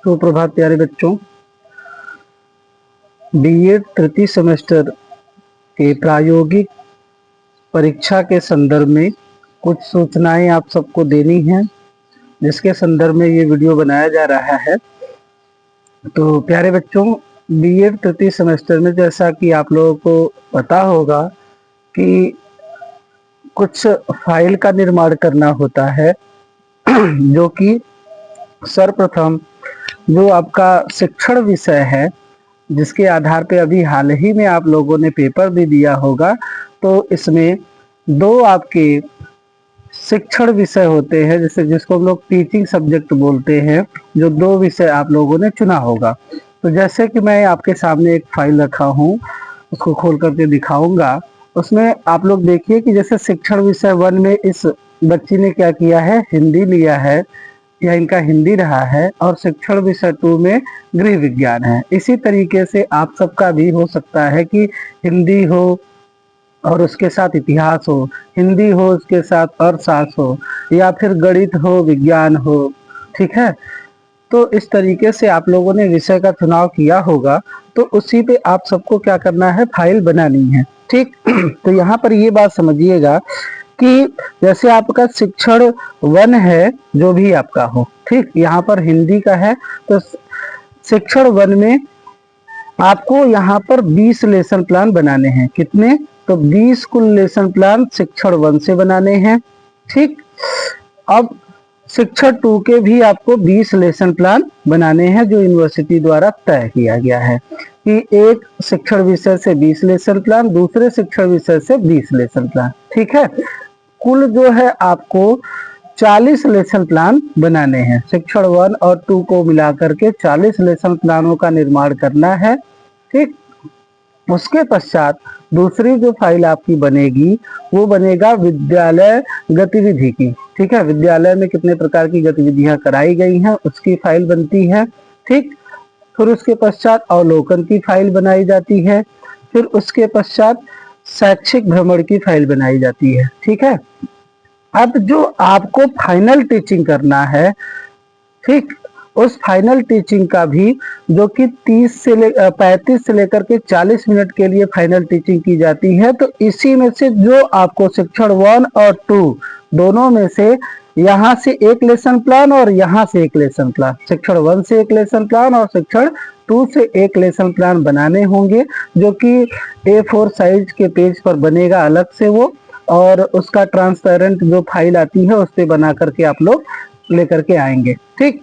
सुप्रभात प्यारे बच्चों। बीएड तृतीय सेमेस्टर के प्रायोगिक परीक्षा के संदर्भ में कुछ सूचनाएं आप सबको देनी हैं, जिसके संदर्भ में ये वीडियो बनाया जा रहा है। तो प्यारे बच्चों, बीएड तृतीय सेमेस्टर में जैसा कि आप लोगों को पता होगा कि कुछ फाइल का निर्माण करना होता है, जो कि सर्वप्रथम जो आपका शिक्षण विषय है, जिसके आधार पे अभी हाल ही में आप लोगों ने पेपर भी दिया होगा, तो इसमें दो आपके शिक्षण विषय होते हैं, जिसको हम लोग टीचिंग सब्जेक्ट बोलते हैं। जो दो विषय आप लोगों ने चुना होगा, तो जैसे कि मैं आपके सामने एक फाइल रखा हूँ, उसको खोल करके दिखाऊंगा। उसमें आप लोग देखिए कि जैसे शिक्षण विषय 1 में इस बच्ची ने क्या किया है, हिंदी लिया है, या इनका हिंदी रहा है, और शिक्षण विषय 2 में गृह विज्ञान है। इसी तरीके से आप सबका भी हो सकता है कि हिंदी हो और उसके साथ इतिहास हो, हिंदी हो उसके साथ अर्थशास्त्र हो, या फिर गणित हो, विज्ञान हो। ठीक है, तो इस तरीके से आप लोगों ने विषय का चुनाव किया होगा, तो उसी पे आप सबको क्या करना है, फाइल बनानी है। ठीक तो यहाँ पर ये बात समझिएगा कि जैसे आपका शिक्षण 1 है, जो भी आपका हो, ठीक, यहाँ पर हिंदी का है, तो शिक्षण 1 में आपको यहाँ पर 20 लेसन प्लान बनाने हैं। कितने? तो 20 कुल लेसन प्लान शिक्षण 1 से बनाने हैं। ठीक, अब शिक्षण 2 के भी आपको 20 लेसन प्लान बनाने हैं, जो यूनिवर्सिटी द्वारा तय किया गया है कि एक शिक्षण विषय से 20 लेसन प्लान, दूसरे शिक्षण विषय से 20 लेसन प्लान। ठीक है, कुल जो है आपको 40 लेसन प्लान बनाने हैं। शिक्षण 1 और 2 को मिलाकर के 40 लेसन प्लानों का निर्माण करना है। ठीक, उसके पश्चात दूसरी जो फाइल आपकी बनेगी, वो बनेगा विद्यालय गतिविधि की। ठीक है, विद्यालय में कितने प्रकार की गतिविधियां कराई गई हैं, उसकी फाइल बनती है। ठीक, फिर उसके पश्चात अवलोकन की फाइल बनाई जाती है। फिर उसके पश्चात शैक्षिक भ्रमण की फाइल बनाई जाती है। ठीक है, अब जो आपको फाइनल टीचिंग करना है, ठीक, उस फाइनल टीचिंग का भी, जो कि 35 से लेकर के 40 मिनट के लिए फाइनल टीचिंग की जाती है, तो इसी में से जो आपको शिक्षण 1 और 2 दोनों में से यहाँ से एक लेसन प्लान और यहाँ से एक लेसन प्लान, शिक्षण 1 से एक लेसन प्लान और शिक्षण 2 से एक लेसन प्लान बनाने होंगे, जो कि A4 साइज के पेज पर बनेगा अलग से वो, और उसका ट्रांसपेरेंट जो फाइल आती है उस पे बना करके आप लोग लेकर के आएंगे। ठीक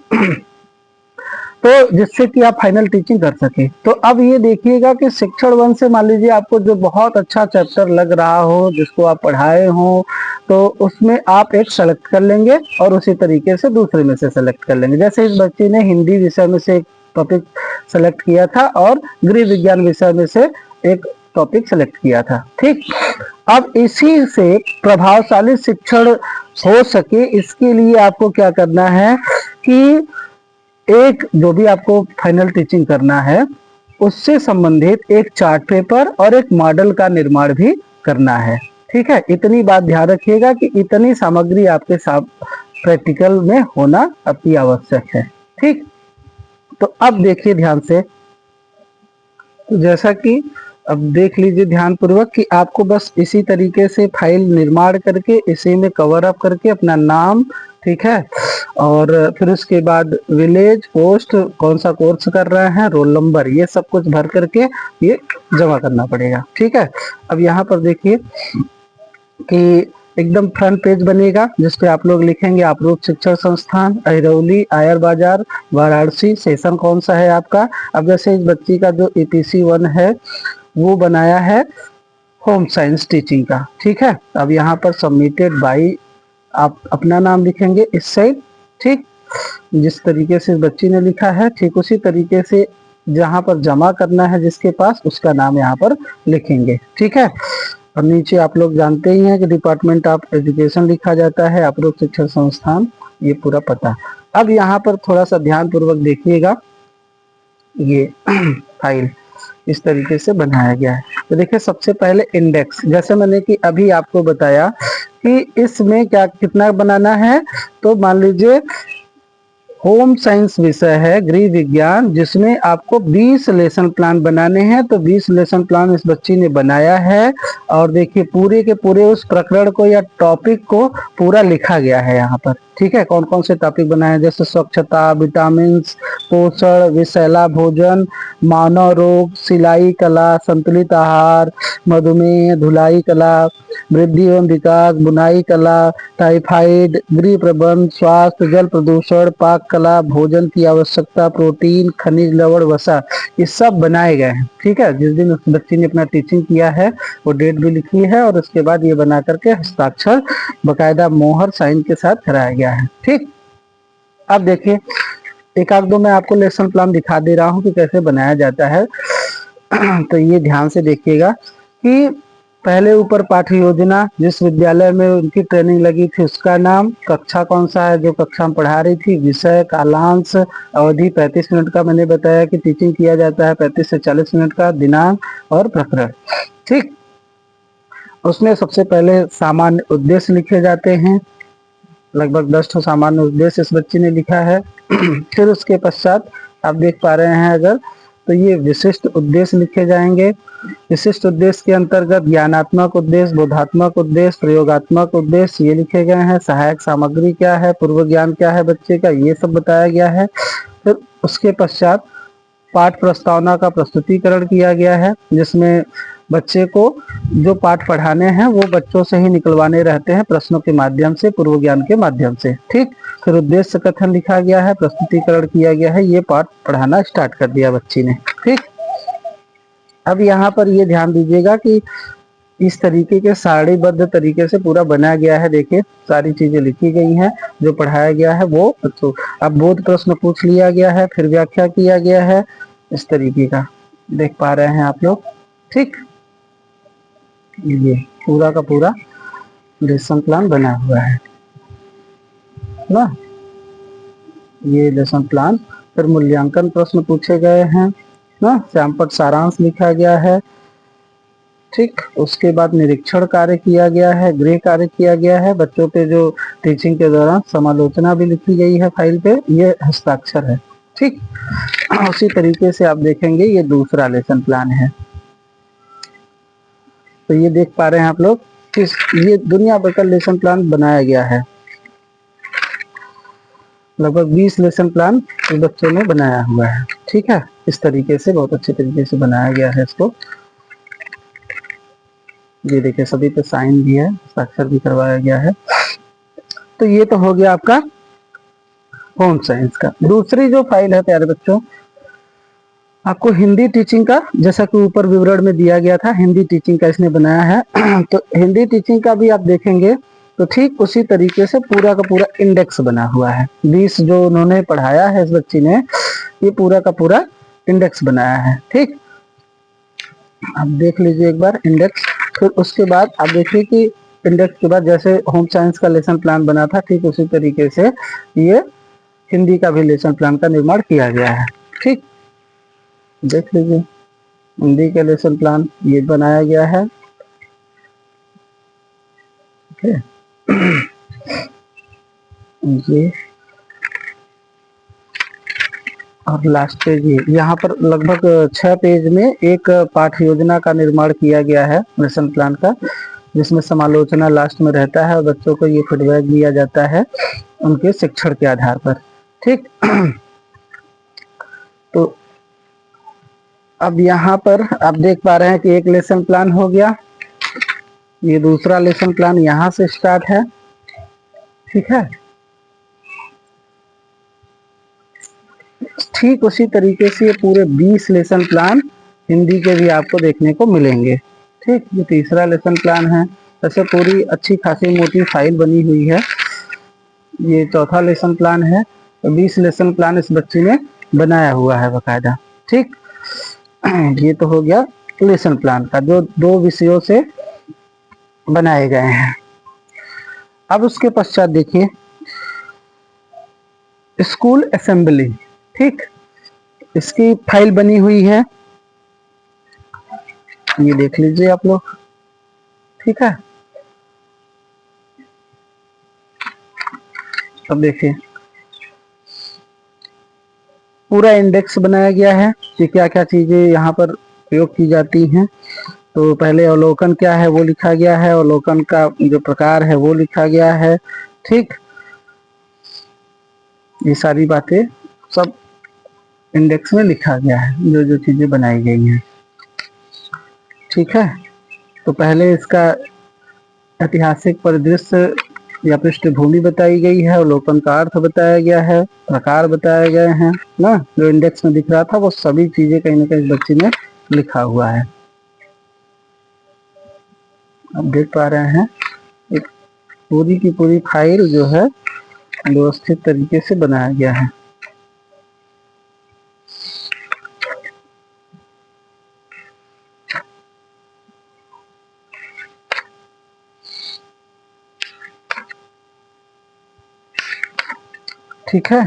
तो जिससे कि आप फाइनल टीचिंग कर सके। तो अब ये देखिएगा कि शिक्षण 1 से मान लीजिए आपको जो बहुत अच्छा चैप्टर लग रहा हो, जिसको आप पढ़ाए हो, तो उसमें आप एक सेलेक्ट कर लेंगे और उसी तरीके से दूसरे में से सेलेक्ट कर लेंगे। जैसे इस बच्ची ने हिंदी विषय में से एक टॉपिक सेलेक्ट किया था और गृह विज्ञान विषय में से एक टॉपिक सेलेक्ट किया था। ठीक, अब इसी से प्रभावशाली शिक्षण हो सके, इसके लिए आपको क्या करना है कि एक जो भी आपको फाइनल टीचिंग करना है, उससे संबंधित एक चार्ट पेपर और एक मॉडल का निर्माण भी करना है। ठीक है, इतनी बात ध्यान रखिएगा कि इतनी सामग्री आपके साथ प्रैक्टिकल में होना अति आवश्यक है। ठीक, तो अब देखिए ध्यान से, तो जैसा कि अब देख लीजिए ध्यान पूर्वक कि आपको बस इसी तरीके से फाइल निर्माण करके इसी में कवर अप करके अपना नाम, ठीक है, और फिर उसके बाद विलेज, पोस्ट, कौन सा कोर्स कर रहे हैं, रोल नंबर, ये सब कुछ भर करके ये जमा करना पड़ेगा। ठीक है, अब यहाँ पर देखिए कि एकदम फ्रंट पेज बनेगा, जिसपे आप लोग लिखेंगे आपरूप शिक्षण संस्थान, अहिरौली, आयर बाजार, वाराणसी, सेशन कौन सा है आपका। अब जैसे इस बच्ची का जो EPC 1 है, वो बनाया है होम साइंस टीचिंग का। ठीक है, अब यहाँ पर सबमिटेड बाई आप अपना नाम लिखेंगे इस साइड। ठीक, जिस तरीके से बच्ची ने लिखा है, ठीक उसी तरीके से जहाँ पर जमा करना है जिसके पास, उसका नाम यहाँ पर लिखेंगे। ठीक है, और नीचे आप लोग जानते ही हैं कि डिपार्टमेंट ऑफ एजुकेशन लिखा जाता है, आपरूप शिक्षण संस्थान, ये पूरा पता। अब यहाँ पर थोड़ा सा ध्यान पूर्वक देखिएगा, ये फाइल इस तरीके से बनाया गया है। तो देखिए सबसे पहले इंडेक्स, जैसे मैंने कि अभी आपको बताया कि इसमें क्या कितना बनाना है, तो मान लीजिए होम साइंस विषय है, गृह विज्ञान, जिसमें आपको 20 लेसन प्लान बनाने हैं। तो 20 लेसन प्लान इस बच्ची ने बनाया है और देखिए पूरे के पूरे उस प्रकरण को या टॉपिक को पूरा लिखा गया है यहाँ पर। ठीक है, कौन कौन से टॉपिक बनाए, जैसे स्वच्छता, विटामिन, पोषण, विषैला भोजन, मानव रोग, सिलाई कला, संतुलित आहार, मधुमेह, धुलाई कला, वृद्धि एवं विकास, बुनाई कला, टाइफाइड, गृह प्रबंध, स्वास्थ्य, जल प्रदूषण, पाक कला, भोजन की आवश्यकता, प्रोटीन, खनिज, लवण, वसा, ये सब बनाए गए हैं। ठीक है, जिस दिन उस बच्ची ने अपना टीचिंग किया है वो डेट भी लिखी है और उसके बाद ये बना करके हस्ताक्षर बकायदा मोहर साइन के साथ कराया गया है। ठीक, अब देखिए एक आध दो मैं आपको लेसन प्लान दिखा दे रहा हूँ कि कैसे बनाया जाता है। तो ये ध्यान से देखिएगा कि पहले ऊपर पाठ्य योजना, जिस विद्यालय में उनकी ट्रेनिंग लगी थी उसका नाम, कक्षा कौन सा है जो कक्षा में पढ़ा रही थी, विषय, कालांश, अवधि 35 मिनट का मैंने बताया कि टीचिंग किया जाता है 35 से 40 मिनट का, दिनांक और प्रकरण। ठीक, उसमें सबसे पहले सामान्य उद्देश्य लिखे जाते हैं, लगभग 10 ठो सामान्य उद्देश्य इस बच्ची ने लिखा है। फिर उसके पश्चात आप देख पा रहे हैं अगर, तो ये विशिष्ट उद्देश्य लिखे जाएंगे। विशिष्ट उद्देश्य के अंतर्गत ज्ञानात्मक उद्देश्य, बोधात्मक उद्देश्य, प्रयोगात्मक उद्देश्य ये लिखे गए हैं। सहायक सामग्री क्या है, पूर्व ज्ञान क्या है बच्चे का, ये सब बताया गया है। फिर उसके पश्चात पाठ प्रस्तावना का प्रस्तुतिकरण किया गया है, जिसमें बच्चे को जो पाठ पढ़ाने हैं वो बच्चों से ही निकलवाने रहते हैं, प्रश्नों के माध्यम से, पूर्व ज्ञान के माध्यम से। ठीक, फिर उद्देश्य कथन लिखा गया है, प्रस्तुतिकरण किया गया है, ये पाठ पढ़ाना स्टार्ट कर दिया बच्ची ने। ठीक, अब यहाँ पर ये ध्यान दीजिएगा कि इस तरीके के सारणीबद्ध तरीके से पूरा बनाया गया है। देखिए सारी चीजें लिखी गई हैं, जो पढ़ाया गया है वो बच्चों, अब बोध प्रश्न पूछ लिया गया है, फिर व्याख्या किया गया है, इस तरीके का देख पा रहे हैं आप लोग। ठीक, ये पूरा का पूरा लेसन प्लान बना हुआ है ना, ये लेसन प्लान। फिर मूल्यांकन प्रश्न पूछे गए हैं ना, श्यामपट सारांश लिखा गया है। ठीक, उसके बाद निरीक्षण कार्य किया गया है, गृह कार्य किया गया है, बच्चों पे जो टीचिंग के दौरान समालोचना भी लिखी गई है फाइल पे, ये हस्ताक्षर है। ठीक, उसी तरीके से आप देखेंगे ये दूसरा लेसन प्लान है। तो ये देख पा रहे हैं आप लोग कि ये दुनिया भर का लेसन प्लान बनाया गया है, लगभग 20 लेसन प्लान इस बच्चों ने बनाया हुआ है। ठीक है, इस तरीके से बहुत अच्छे तरीके से बनाया गया है इसको। ये देखिए सभी पे साइन भी है, हस्ताक्षर भी करवाया गया है। तो ये तो हो गया आपका होम साइंस का। दूसरी जो फाइल है प्यारे बच्चों, आपको हिंदी टीचिंग का, जैसा कि ऊपर विवरण में दिया गया था, हिंदी टीचिंग का इसने बनाया है। तो हिंदी टीचिंग का भी आप देखेंगे तो ठीक उसी तरीके से पूरा का पूरा इंडेक्स बना हुआ है। 20 जो उन्होंने पढ़ाया है इस बच्ची ने, ये पूरा का पूरा इंडेक्स बनाया है। ठीक, आप देख लीजिए एक बार इंडेक्स। फिर उसके बाद आप देखिए कि इंडेक्स के बाद जैसे होम साइंस का लेसन प्लान बना था, ठीक उसी तरीके से ये हिंदी का भी लेसन प्लान का निर्माण किया गया है। ठीक, देख लीजिए हिंदी का लेसन प्लान ये बनाया गया है। ओके, ये और लास्ट पेज ये, यहाँ पर लगभग 6 पेज में एक पाठ्य योजना का निर्माण किया गया है लेसन प्लान का, जिसमें समालोचना लास्ट में रहता है और बच्चों को ये फीडबैक दिया जाता है उनके शिक्षण के आधार पर। ठीक, तो अब यहाँ पर आप देख पा रहे हैं कि एक लेसन प्लान हो गया, ये दूसरा लेसन प्लान यहाँ से स्टार्ट है। ठीक है, ठीक उसी तरीके से ये पूरे 20 लेसन प्लान हिंदी के भी आपको देखने को मिलेंगे। ठीक, ये तीसरा लेसन प्लान है, ऐसे पूरी अच्छी खासी मोटी फाइल बनी हुई है। ये चौथा लेसन प्लान है, तो 20 लेसन प्लान इस बच्ची ने बनाया हुआ है बकायदा। ठीक, ये तो हो गया लेसन प्लान का, जो 2 विषयों से बनाए गए हैं। अब उसके पश्चात देखिए स्कूल असेंबली। ठीक, इसकी फाइल बनी हुई है, ये देख लीजिए आप लोग। ठीक है, अब देखिए पूरा इंडेक्स बनाया गया है कि क्या क्या चीजें यहाँ पर प्रयोग की जाती हैं। तो पहले अवलोकन क्या है वो लिखा गया है, अवलोकन का जो प्रकार है वो लिखा गया है। ठीक, ये सारी बातें सब इंडेक्स में लिखा गया है, जो जो चीजें बनाई गई हैं। ठीक है, तो पहले इसका ऐतिहासिक परिदृश्य या पृष्ठभूमि बताई गई है, अवलोकन का अर्थ बताया गया है, प्रकार बताए गए हैं ना। जो इंडेक्स में दिख रहा था वो सभी चीजें कहीं ना कहीं बच्चे ने लिखा हुआ है। आप देख पा रहे हैं एक पूरी की पूरी फाइल जो है व्यवस्थित तरीके से बनाया गया है। ठीक है,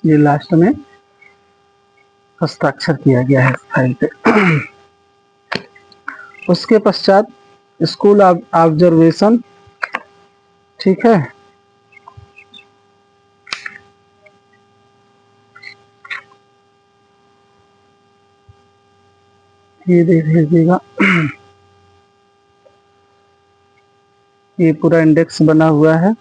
ये लास्ट में हस्ताक्षर किया गया है फाइल पे। उसके पश्चात स्कूल ऑब्जर्वेशन। ठीक है, ये देख लीजिएगा, ये पूरा इंडेक्स बना हुआ है।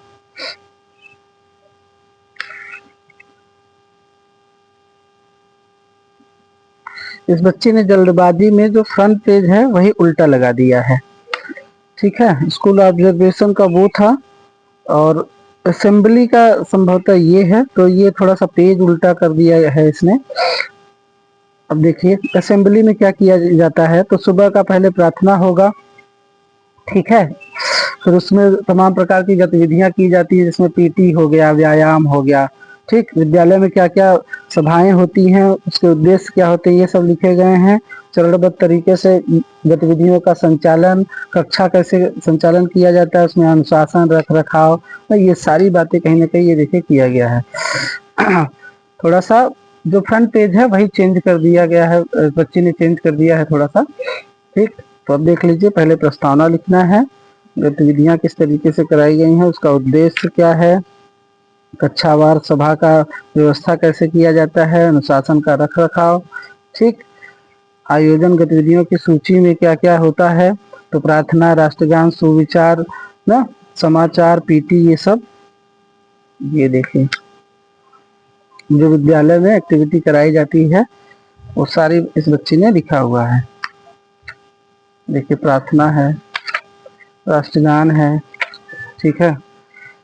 इस बच्चे ने जल्दबाजी में जो फ्रंट पेज है वही उल्टा लगा दिया है। ठीक है, स्कूल ऑब्जर्वेशन का वो था और असेंबली का संभवतः ये है, तो ये थोड़ा सा पेज उल्टा कर दिया है इसने। अब देखिए असेंबली में क्या किया जाता है, तो सुबह का पहले प्रार्थना होगा। ठीक है, फिर उसमें तमाम प्रकार की गतिविधियां की जाती है, जिसमें पीटी हो गया, व्यायाम हो गया। ठीक, विद्यालय में क्या क्या सभाएं होती हैं, उसके उद्देश्य क्या होते हैं, ये सब लिखे गए हैं। चरणबद्ध तरीके से गतिविधियों का संचालन, कक्षा कैसे संचालन किया जाता है, उसमें अनुशासन, रख रखाव, ये सारी बातें कहीं ना कहीं ये देखिए किया गया है। थोड़ा सा जो फ्रंट पेज है वही चेंज कर दिया गया है, बच्चे ने चेंज कर दिया है थोड़ा सा। ठीक, तो अब देख लीजिए, पहले प्रस्तावना लिखना है, गतिविधियां किस तरीके से कराई गई हैं, उसका उद्देश्य क्या है, कक्षावार सभा का व्यवस्था कैसे किया जाता है, अनुशासन का रख रखाव। ठीक, आयोजन गतिविधियों की सूची में क्या क्या होता है, तो प्रार्थना, राष्ट्रगान, सुविचार ना, समाचार, पीटी, ये सब ये देखिए जो विद्यालय में एक्टिविटी कराई जाती है वो सारी इस बच्ची ने लिखा हुआ है। देखिए प्रार्थना है, राष्ट्रगान है, ठीक है,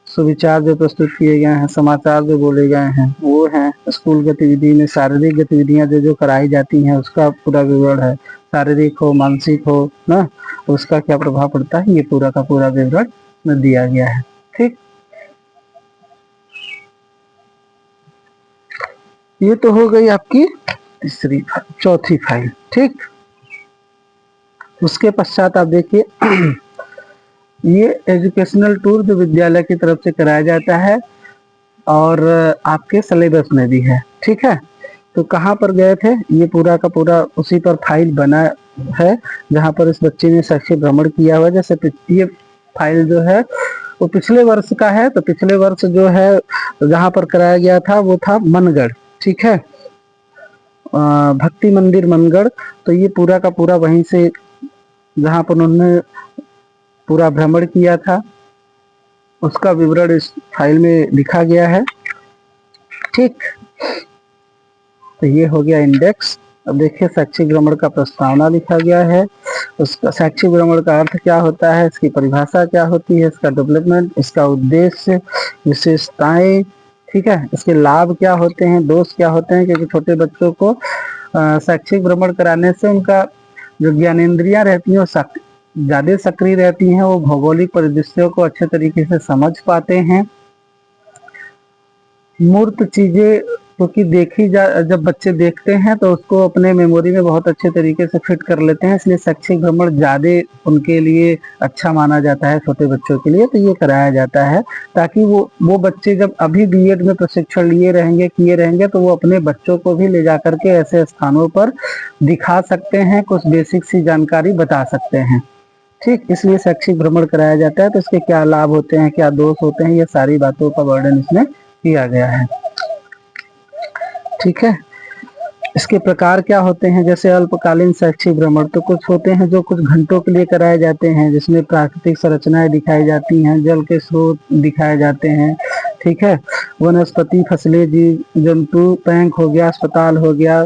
सुविचार जो प्रस्तुत किए गए हैं, समाचार जो बोले गए हैं वो हैं। स्कूल गतिविधि में शारीरिक गतिविधियां जो जो कराई जाती हैं उसका पूरा विवरण है, शारीरिक हो मानसिक हो ना, उसका क्या प्रभाव पड़ता है, ये पूरा का पूरा विवरण दिया गया है। ठीक, ये तो हो गई आपकी चौथी फाइल। ठीक, उसके पश्चात आप देखिए ये एजुकेशनल टूर जो विद्यालय की तरफ से कराया जाता है और आपके सिलेबस में भी है। ठीक है, तो कहाँ पर गए थे, ये पूरा का पूरा उसी पर फाइल बना है जहाँ पर इस बच्चे ने शैक्षिक भ्रमण किया हुआ। जैसे ये फाइल जो है वो पिछले वर्ष का है, तो पिछले वर्ष जो है जहाँ पर कराया गया था वो था मनगढ़। ठीक है, भक्ति मंदिर मनगढ़। तो ये पूरा का पूरा वहीं से जहाँ पर उन्होंने पूरा भ्रमण किया था उसका विवरण इस फाइल में लिखा गया है। ठीक, तो ये हो गया इंडेक्स। अब देखिए शैक्षिक भ्रमण का प्रस्तावना लिखा गया है, उसका शैक्षिक भ्रमण का अर्थ क्या होता है, इसकी परिभाषा क्या होती है, इसका डेवलपमेंट, इसका उद्देश्य, विशेषताएं, ठीक है, इसके लाभ क्या होते हैं, दोष क्या होते हैं, क्योंकि छोटे बच्चों को शैक्षिक भ्रमण कराने से उनका जो ज्ञानेंद्रियां रहती हैं वो ज्यादा सक्रिय रहती हैं, वो भौगोलिक परिदृश्यों को अच्छे तरीके से समझ पाते हैं। मूर्त चीजें क्योंकि जब बच्चे देखते हैं तो उसको अपने मेमोरी में बहुत अच्छे तरीके से फिट कर लेते हैं, इसलिए शैक्षिक भ्रमण ज्यादा उनके लिए अच्छा माना जाता है छोटे बच्चों के लिए। तो ये कराया जाता है ताकि वो बच्चे जब अभी बीएड में प्रशिक्षण किए रहेंगे तो वो अपने बच्चों को भी ले जा करके ऐसे स्थानों पर दिखा सकते हैं, कुछ बेसिक सी जानकारी बता सकते हैं। ठीक, इसलिए शैक्षिक भ्रमण कराया जाता है। तो इसके क्या लाभ होते हैं, क्या दोष होते हैं, ये सारी बातों का वर्णन इसमें किया गया है। ठीक है, इसके प्रकार क्या होते हैं, जैसे अल्पकालीन शैक्षिक भ्रमण तो कुछ होते हैं जो कुछ घंटों के लिए कराए जाते हैं, जिसमें प्राकृतिक संरचनाएं दिखाई जाती हैं, जल के स्रोत दिखाए जाते हैं। ठीक है, वनस्पति, फसलें, जीव जंतु, बैंक हो गया, अस्पताल हो गया,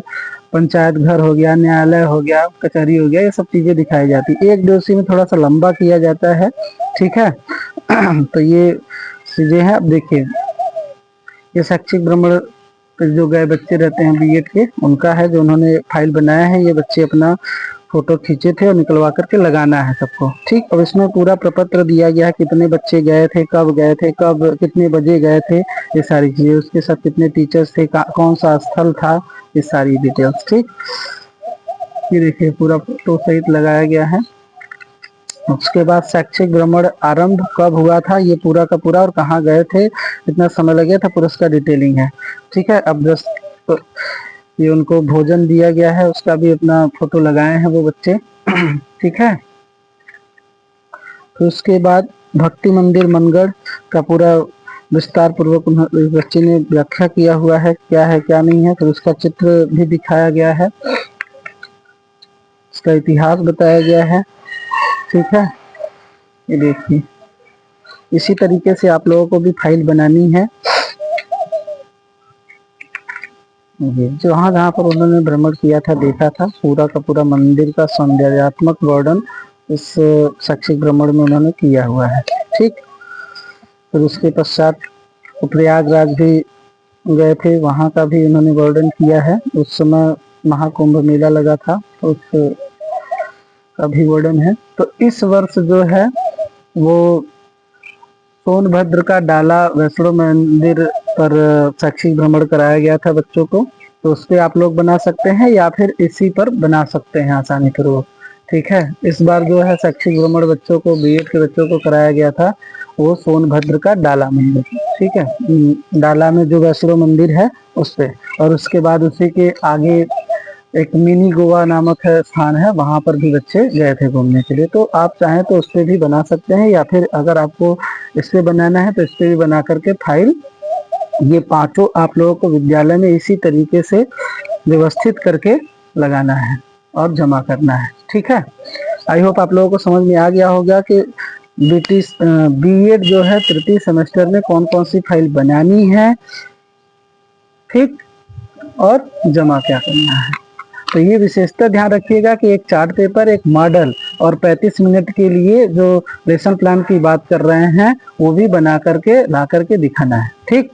पंचायत घर हो गया, न्यायालय हो गया, कचहरी हो गया, ये सब चीजें दिखाई जाती है। एक दिवसीय में थोड़ा सा लंबा किया जाता है। ठीक है तो ये चीजें हैं। अब देखिए, ये शैक्षिक भ्रमण जो गए बच्चे रहते हैं बीएड के, उनका है, जो उन्होंने फाइल बनाया है। ये बच्चे अपना फोटो खींचे थे और निकलवा करके लगाना है सबको। ठीक, अब इसमें पूरा प्रपत्र दिया गया है, कितने बच्चे गए थे, कब गए थे, कब कितने बजे गए थे, ये सारी चीजें, उसके साथ कितने टीचर्स थे, कौन सा स्थल था, ये सारी डिटेल्स। ठीक, ये देखिए पूरा फोटो सहित लगाया गया है। उसके बाद शैक्षिक भ्रमण आरंभ कब हुआ था, ये पूरा का पूरा, और कहाँ गए थे, कितना समय लगे था, पूरा उसका डिटेलिंग है। ठीक है, अब जस्ट ये उनको भोजन दिया गया है, उसका भी अपना फोटो लगाए हैं वो बच्चे। ठीक है, तो उसके बाद भक्ति मंदिर मनगढ़ का पूरा विस्तार पूर्वक बच्चे ने व्याख्या किया हुआ है, क्या है क्या नहीं है। फिर उसका चित्र भी दिखाया गया है, उसका इतिहास बताया गया है। ठीक है, ये देखिए, इसी तरीके से आप लोगों को भी फाइल बनानी है। जहाँ पर उन्होंने भ्रमण किया था, देखा था, पूरा का पूरा मंदिर का सौंदर्यात्मक वर्णन इस शैक्षिक भ्रमण में उन्होंने किया हुआ है। ठीक, फिर उसके पश्चात प्रयागराज भी गए थे, वहाँ का भी उन्होंने वर्णन किया है। उस समय महाकुंभ मेला लगा था, तो उस का भी वर्णन है। तो इस वर्ष जो है वो सोनभद्र का डाला वैष्णो मंदिर पर शैक्षिक भ्रमण कराया गया था बच्चों को। तो उस पर आप लोग बना सकते हैं या फिर इसी पर बना सकते हैं आसानी पूर्वक। ठीक है, इस बार जो है शैक्षिक भ्रमण बच्चों को, बीएड के बच्चों को कराया गया था वो सोनभद्र का डाला मंदिर। ठीक है, डाला में जो वैष्णो मंदिर है उस पे, और उसके बाद उसी के आगे एक मिनी गोवा नामक स्थान है, वहां पर भी बच्चे गए थे घूमने के लिए। तो आप चाहें तो उस पर भी बना सकते हैं, या फिर अगर आपको इस पे बनाना है तो इस पे भी बना करके फाइल, ये पांचों आप लोगों को विद्यालय में इसी तरीके से व्यवस्थित करके लगाना है और जमा करना है। ठीक है, आई होप आप लोगों को समझ में आ गया होगा कि बीएड जो है तृतीय सेमेस्टर में कौन कौन सी फाइल बनानी है, ठीक, और जमा क्या करना है। तो ये विशेषता ध्यान रखिएगा कि एक चार्ट पेपर, एक मॉडल और 35 मिनट के लिए जो लेसन प्लान की बात कर रहे हैं वो भी बना करके ला करके दिखाना है। ठीक।